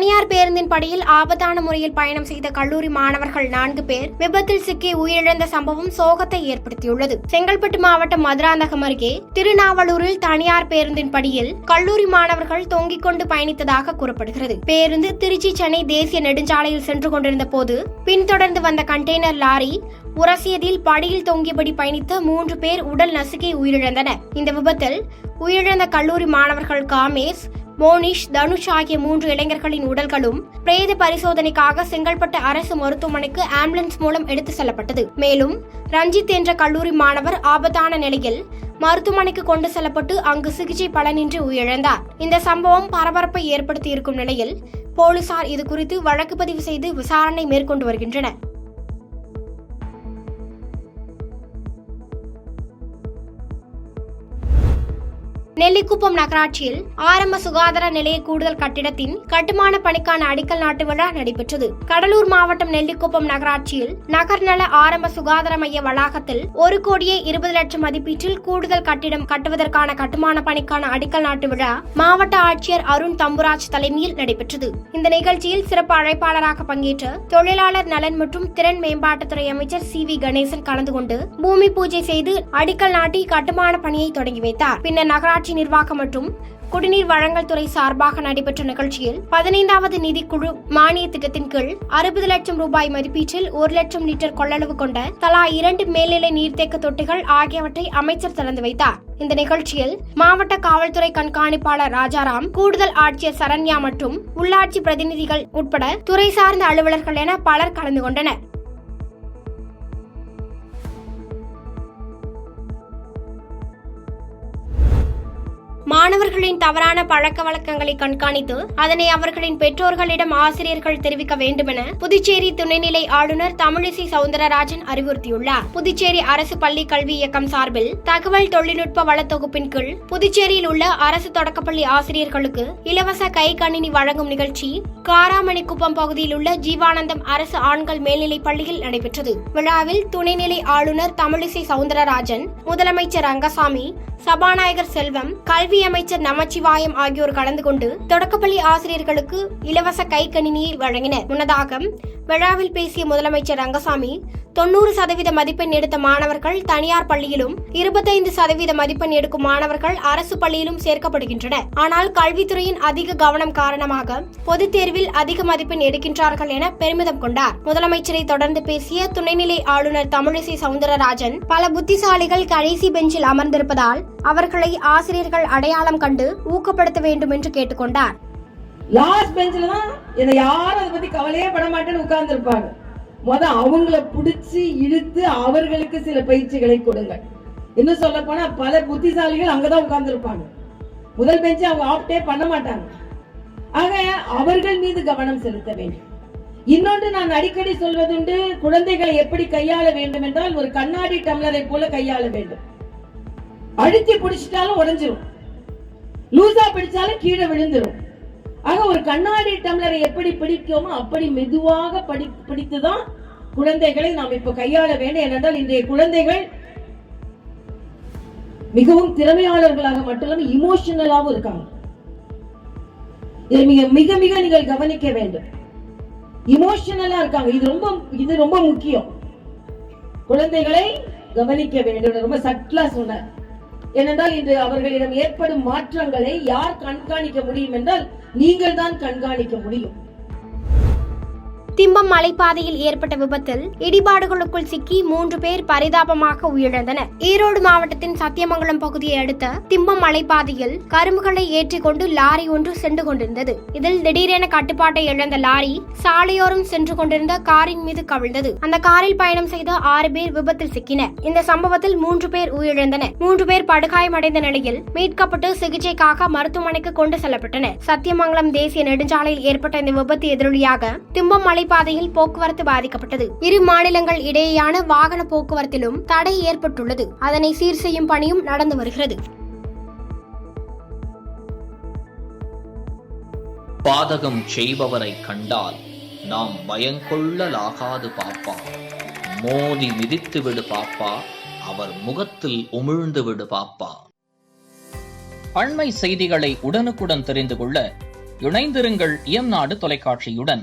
தனியார் பேருந்தின் படியில் ஆபத்தான முறையில் பயணம் செய்த கல்லூரி மாணவர்கள் 4 பேர் விபத்தில் சிக்கி உயிரிழந்த சம்பவம் சோகத்தை ஏற்படுத்தியுள்ளது. செங்கல்பட்டு மாவட்டம் மதுராந்தகம் அருகே திருநாவலூரில் தனியார் பேருந்தின் படியில் கல்லூரி மாணவர்கள் தொங்கிக் கொண்டு பயணித்ததாக கூறப்படுகிறது. பேருந்து திருச்சி சென்னை தேசிய நெடுஞ்சாலையில் சென்று கொண்டிருந்த போது பின்தொடர்ந்து வந்த கண்டெய்னர் லாரி உரசியதில் படியில் தொங்கியபடி பயணித்த 3 பேர் உடல் நசுக்கி உயிரிழந்தனர். இந்த விபத்தில் உயிரிழந்த கல்லூரி மாணவர்கள் காமேஷ், மோனிஷ், தனுஷ் ஆகிய 3 இளைஞர்களின் உடல்களும் பிரேத பரிசோதனைக்காக செங்கல்பட்டு அரசு மருத்துவமனைக்கு ஆம்புலன்ஸ் மூலம் எடுத்து செல்லப்பட்டது. மேலும் ரஞ்சித் என்ற கல்லூரி மாணவர் ஆபத்தான நிலையில் மருத்துவமனைக்கு கொண்டு செல்லப்பட்டு அங்கு சிகிச்சை பலனின்றி உயிரிழந்தார். இந்த சம்பவம் பரபரப்பை ஏற்படுத்தி இருக்கும் நிலையில் போலீசார் இதுகுறித்து வழக்கு பதிவு செய்து விசாரணை மேற்கொண்டு வருகின்றனர். நெல்லிக்குப்பம் நகராட்சியில் ஆரம்ப சுகாதார நிலைய கூடுதல் கட்டிடத்தின் கட்டுமான பணிக்கான அடிக்கல் நாட்டு விழா நடைபெற்றது. கடலூர் மாவட்டம் நெல்லிக்குப்பம் நகராட்சியில் நகர்நல ஆரம்ப சுகாதார மைய வளாகத்தில் 1,20,00,000 மதிப்பீட்டில் கூடுதல் கட்டிடம் கட்டுவதற்கான கட்டுமான பணிக்கான அடிக்கல் நாட்டு விழா மாவட்ட ஆட்சியர் அருண் தம்புராஜ் தலைமையில் நடைபெற்றது. இந்த நிகழ்ச்சியில் சிறப்பு அழைப்பாளராக பங்கேற்ற தொழிலாளர் நலன் மற்றும் திறன் மேம்பாட்டுத்துறை அமைச்சர் CV கணேசன் கலந்து கொண்டு பூமி பூஜை செய்து அடிக்கல் நாட்டி கட்டுமான பணியை தொடங்கி வைத்தார். பின்னர் நகராட்சி நிர்வாகம் மற்றும் குடிநீர் வழங்கல் துறை சார்பாக நடைபெற்ற நிகழ்ச்சியில் 15வது நிதிக்குழு மானிய திட்டத்தின் கீழ் 60 லட்சம் ரூபாய் மதிப்பீட்டில் 1 லட்சம் லிட்டர் கொள்ளளவு கொண்ட தலா 2 மேல்நிலை நீர்த்தேக்க தொட்டிகள் ஆகியவற்றை அமைச்சர் திறந்து வைத்தார். இந்த நிகழ்ச்சியில் மாவட்ட காவல்துறை கண்காணிப்பாளர் ராஜாராம், கூடுதல் ஆட்சியர் சரண்யா மற்றும் உள்ளாட்சி பிரதிநிதிகள் உட்பட துறை சார்ந்த அலுவலர்கள் என பலர் கலந்து கொண்டனர். மாணவர்களின் தவறான பழக்க வழக்கங்களை கண்காணித்து அதனை அவர்களின் பெற்றோர்களிடம் ஆசிரியர்கள் தெரிவிக்க வேண்டும் என புதுச்சேரி துணைநிலை ஆளுநர் தமிழிசை சவுந்தரராஜன் அறிவுறுத்தியுள்ளார். புதுச்சேரி அரசு பள்ளி கல்வி இயக்கம் சார்பில் தகவல் தொழில்நுட்ப வள தொகுப்பின் கீழ் புதுச்சேரியில் உள்ள அரசு தொடக்கப்பள்ளி ஆசிரியர்களுக்கு இலவச கை கணினி வழங்கும் நிகழ்ச்சி காராமணிக்குப்பம் பகுதியில் உள்ள ஜீவானந்தம் அரசு ஆண்கள் மேல்நிலைப் பள்ளியில் நடைபெற்றது. விழாவில் துணைநிலை ஆளுநர் தமிழிசை சவுந்தரராஜன், முதலமைச்சர் ரங்கசாமி, சபாநாயகர் செல்வம், கல்வி அமைச்சர் நமச்சிவாயம் ஆகியோர் கலந்து கொண்டு தொடக்கப்பள்ளி ஆசிரியர்களுக்கு இலவச கை கணினியை வழங்கினர். முன்னதாக விழாவில் பேசிய முதலமைச்சர் ரங்கசாமி, 90% மதிப்பெண் எடுத்த மாணவர்கள் தனியார் பள்ளியிலும் 25% மதிப்பெண் எடுக்கும் மாணவர்கள் அரசு பள்ளியிலும் சேர்க்கப்படுகின்றனர். ஆனால் கல்வித்துறையின் அதிக கவனம் காரணமாக பொதுத் தேர்வில் அதிக மதிப்பெண் எடுக்கின்றார்கள் என பெருமிதம் கொண்டார். முதலமைச்சரை தொடர்ந்து பேசிய துணைநிலை ஆளுநர் தமிழிசை சவுந்தரராஜன், பல புத்திசாலிகள் கடைசி பெஞ்சில் அமர்ந்திருப்பதால் அவர்களை ஆசிரியர்கள் அடையாளம் கண்டு ஊக்கப்படுத்த வேண்டும் என்று கேட்டுக்கொண்டார். லாஸ்ட் பெஞ்சில தான் யாரும் அதை பத்தி கவலையே பட மாட்டேன்னு உட்கார்ந்து இருப்பாங்க. அவங்கள பிடிச்சு இழுத்து அவர்களுக்கு சில பயிற்சிகளை கொடுங்க. இன்னும் சொல்ல போனா பல புத்திசாலிகள் அங்கதான் உட்கார்ந்து இருப்பாங்க. முதல் பெஞ்சு அவங்க ஆப்டே பண்ண மாட்டாங்க. ஆக அவர்கள் மீது கவனம் செலுத்த வேண்டும். இன்னொன்று நான் அடிக்கடி சொல்வதுண்டு, குழந்தைகளை எப்படி கையாள வேண்டும் என்றால் ஒரு கண்ணாடி டம்ளரை போல கையாள வேண்டும். அழுத்தி பிடிச்சிட்டாலும் உடைஞ்சிரும், லூசா பிடிச்சாலும் கீழே விழுந்துரும். ஆக ஒரு கண்ணாடி டம்ளரை எப்படி பிடிக்குமோ அப்படி மெதுவாக பிடித்துதான் குழந்தைகளை நாம் இப்ப கையாள வேண்டும். ஏனென்றால் இன்றைய குழந்தைகள் மிகவும் திறமையாளர்களாக மட்டும் இமோஷனலாகவும் இருக்காங்க. மிக மிக நீங்கள் கவனிக்க வேண்டும். இமோஷனலா இருக்காங்க. இது ரொம்ப முக்கியம். குழந்தைகளை கவனிக்க வேண்டும். ரொம்ப சட்டலா சொன்னார். ஏனென்றால் இன்று அவர்களிடம் ஏற்படும் மாற்றங்களை யார் கண்காணிக்க முடியும் என்றால் நீங்கள் தான் கண்காணிக்க முடியும். திம்பம் மலைப்பாதையில் ஏற்பட்ட விபத்தில் இடிபாடுகளுக்குள் சிக்கி 3 பேர் பரிதாபமாக உயிரிழந்தனர். ஈரோடு மாவட்டத்தின் சத்தியமங்கலம் பகுதியை அடுத்த திம்பம் மலைப்பாதையில் கரும்புகளை ஏற்றிக் கொண்டு லாரி ஒன்று சென்று கொண்டிருந்தது. இதில் திடீரென கட்டுப்பாட்டை இழந்த லாரி சாலையோரம் சென்று கொண்டிருந்த காரின் மீது கவிழ்ந்தது. அந்த காரில் பயணம் செய்த 6 பேர் விபத்தில் சிக்கினர். இந்த சம்பவத்தில் 3 பேர் உயிரிழந்தனர். 3 பேர் படுகாயமடைந்த நிலையில் மீட்கப்பட்டு சிகிச்சைக்காக மருத்துவமனைக்கு கொண்டு செல்லப்பட்டனர். சத்தியமங்கலம் தேசிய நெடுஞ்சாலையில் ஏற்பட்ட இந்த விபத்து எதிரொலியாக திம்பம் பாதையில் போக்குவரத்து பாதிக்கப்பட்டது. இரு மாநிலங்கள் இடையேயான வாகன போக்குவரத்திலும் தடை ஏற்பட்டுள்ளது. அதனை சீர் செய்யும் பணியும் நடந்து வருகிறது. பாதகம் செய்பவரை கண்டால் நாம் பயங்கொள்ளலாகாது பாப்பா, மோதி மிதித்து விடு பாப்பா, அவர் முகத்தில் உமிழ்ந்து விடு பாப்பா. அண்மை செய்திகளை உடனுக்குடன் தெரிந்து கொள்ள இணைந்திருங்கள் இயம்நாடு தொலைக்காட்சியுடன்.